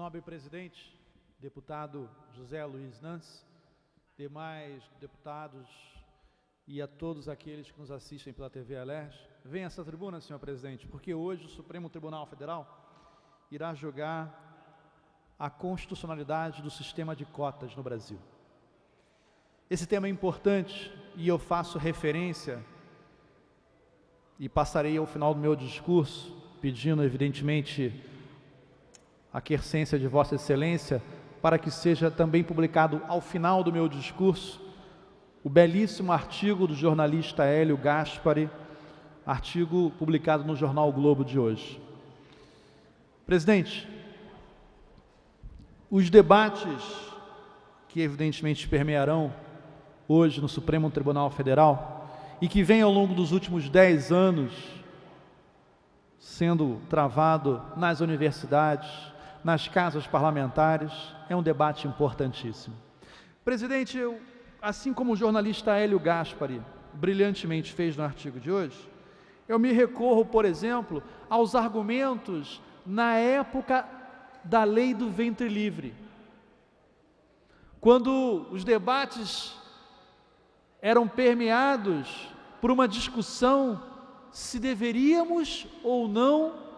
nobre presidente, deputado José Luiz Nance, demais deputados e a todos aqueles que nos assistem pela TV Alerj, venha a essa tribuna, senhor presidente, porque hoje o Supremo Tribunal Federal irá julgar a constitucionalidade do sistema de cotas no Brasil. Esse tema é importante e eu faço referência e passarei ao final do meu discurso pedindo, evidentemente, a aquiescência de Vossa Excelência para que seja também publicado ao final do meu discurso o belíssimo artigo do jornalista Hélio Gaspari, artigo publicado no jornal O Globo de hoje. Presidente, os debates que evidentemente permearão hoje no Supremo Tribunal Federal e que vem ao longo dos últimos 10 anos sendo travado nas universidades, nas casas parlamentares, é um debate importantíssimo. Presidente, assim como o jornalista Hélio Gaspari brilhantemente fez no artigo de hoje, eu me recorro, por exemplo, aos argumentos na época da lei do ventre livre, quando os debates eram permeados por uma discussão se deveríamos ou não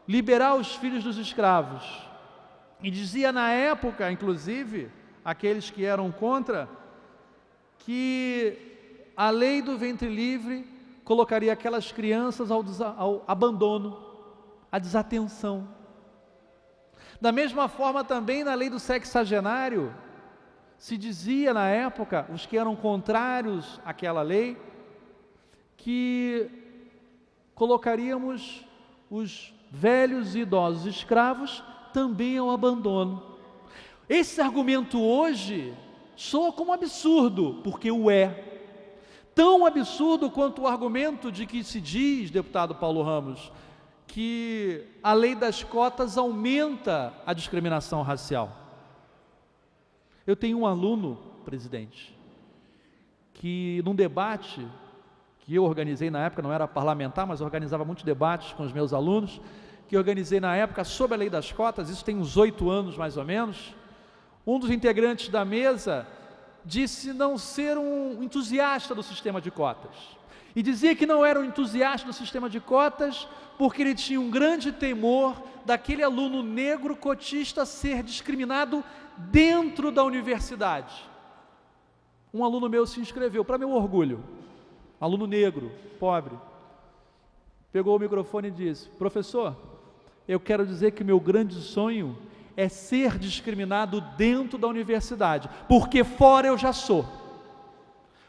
liberar os filhos dos escravos. E dizia na época, inclusive, aqueles que eram contra, que a lei do ventre livre colocaria aquelas crianças ao abandono, à desatenção. Da mesma forma também na lei do sexagenário, se dizia na época, os que eram contrários àquela lei, que colocaríamos os velhos e idosos escravos também ao abandono. Esse argumento hoje soa como absurdo, porque o é. Tão absurdo quanto o argumento de que se diz, deputado Paulo Ramos, que a lei das cotas aumenta a discriminação racial. Eu tenho um aluno, presidente, que num debate que eu organizei na época, não era parlamentar, mas organizava muitos debates com os meus alunos, que eu organizei na época sobre a lei das cotas, isso tem uns 8 anos mais ou menos. Um dos integrantes da mesa disse não ser um entusiasta do sistema de cotas. E dizia que não era um entusiasta do sistema de cotas porque ele tinha um grande temor daquele aluno negro cotista ser discriminado dentro da universidade. Um aluno meu se inscreveu, para meu orgulho, aluno negro, pobre, pegou o microfone e disse: professor, eu quero dizer que meu grande sonho é ser discriminado dentro da universidade, porque fora eu já sou.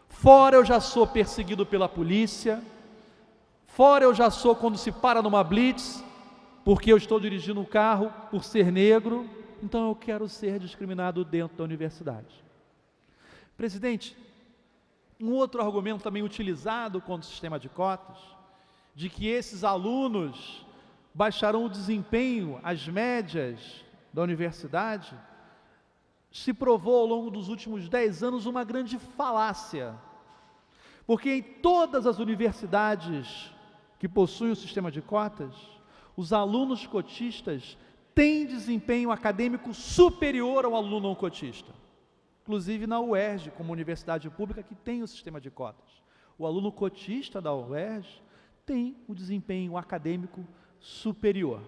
Fora eu já sou perseguido pela polícia, fora eu já sou quando se para numa blitz, porque eu estou dirigindo um carro por ser negro, então eu quero ser discriminado dentro da universidade. Presidente, um outro argumento também utilizado contra o sistema de cotas, de que esses alunos baixarão o desempenho, as médias da universidade, se provou ao longo dos últimos 10 anos uma grande falácia, porque em todas as universidades que possuem o sistema de cotas, os alunos cotistas têm desempenho acadêmico superior ao aluno não cotista, inclusive na UERJ, como universidade pública que tem o sistema de cotas. O aluno cotista da UERJ tem um desempenho acadêmico superior.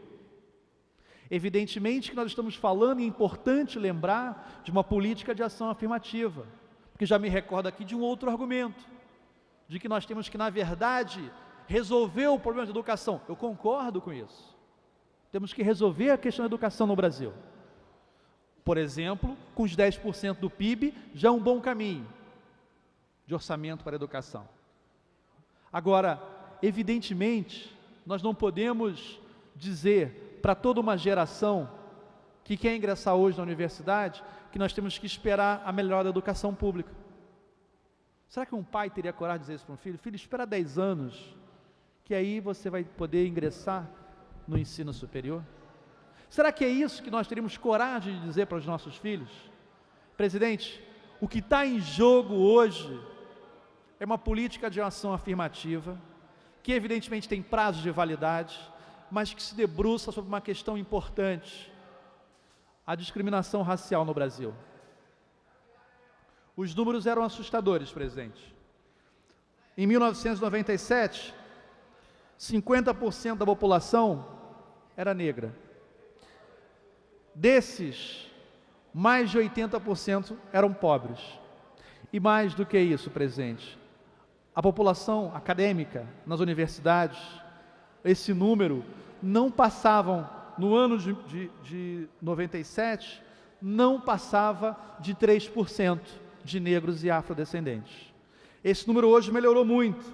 Evidentemente que nós estamos falando, e é importante lembrar, de uma política de ação afirmativa, porque já me recordo aqui de um outro argumento, de que nós temos que, na verdade, resolver o problema de educação. Eu concordo com isso. Temos que resolver a questão da educação no Brasil. Por exemplo, com os 10% do PIB, já é um bom caminho de orçamento para a educação. Agora, evidentemente, nós não podemos dizer para toda uma geração que quer ingressar hoje na universidade que nós temos que esperar a melhora da educação pública. Será que um pai teria coragem de dizer isso para um filho? Filho, espera 10 anos, que aí você vai poder ingressar no ensino superior? Será que é isso que nós teríamos coragem de dizer para os nossos filhos? Presidente, o que está em jogo hoje é uma política de ação afirmativa, que evidentemente tem prazos de validade, mas que se debruça sobre uma questão importante. a discriminação racial no Brasil. Os números eram assustadores, presidente. Em 1997, 50% da população era negra. Desses, mais de 80% eram pobres. E mais do que isso, presidente, a população acadêmica nas universidades, esse número não passavam, no ano de 97, não passava de 3% de negros e afrodescendentes. Esse número hoje melhorou muito.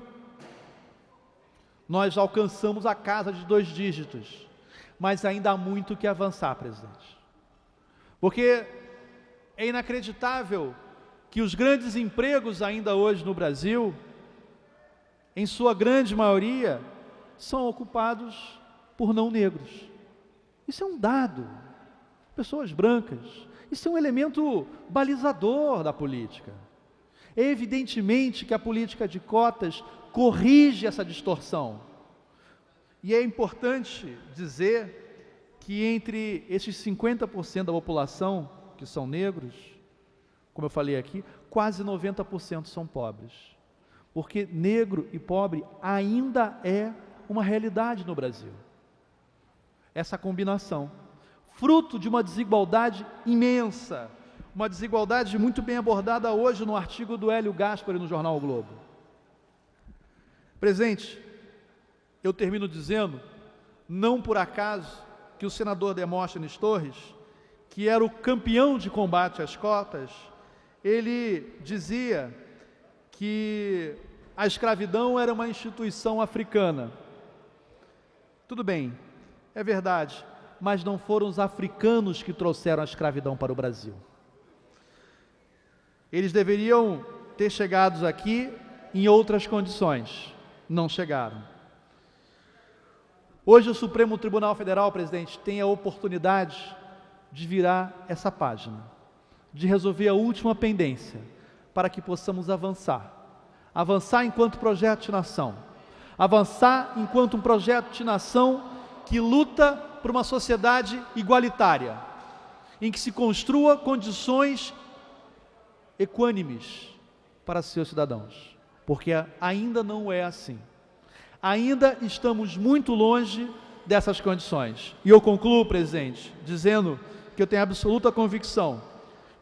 Nós alcançamos a casa de 2 dígitos, mas ainda há muito que avançar, presidente. Porque é inacreditável que os grandes empregos ainda hoje no Brasil, em sua grande maioria, são ocupados por não negros. Isso é um dado. Pessoas brancas. Isso é um elemento balizador da política. É evidentemente que a política de cotas corrige essa distorção. E é importante dizer que entre esses 50% da população que são negros, como eu falei aqui, quase 90% são pobres. Porque negro e pobre ainda é uma realidade no Brasil. Essa combinação, fruto de uma desigualdade imensa, uma desigualdade muito bem abordada hoje no artigo do Hélio Gaspari no jornal O Globo. Presidente, eu termino dizendo, não por acaso, que o senador Demóstenes Torres, que era o campeão de combate às cotas, ele dizia que a escravidão era uma instituição africana. Tudo bem, é verdade, mas não foram os africanos que trouxeram a escravidão para o Brasil. Eles deveriam ter chegado aqui em outras condições, não chegaram. Hoje o Supremo Tribunal Federal, presidente, tem a oportunidade de virar essa página, de resolver a última pendência, para que possamos avançar. Avançar enquanto projeto de nação. Avançar enquanto um projeto de nação que luta por uma sociedade igualitária, em que se construa condições equânimes para seus cidadãos, porque ainda não é assim. Ainda estamos muito longe dessas condições. E eu concluo, presidente, dizendo que eu tenho absoluta convicção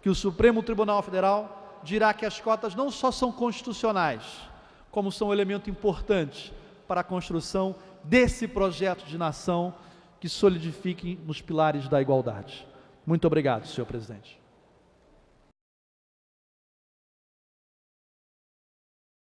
que o Supremo Tribunal Federal dirá que as cotas não só são constitucionais, como são um elemento importante para a construção desse projeto de nação que solidifique nos pilares da igualdade. Muito obrigado, senhor presidente.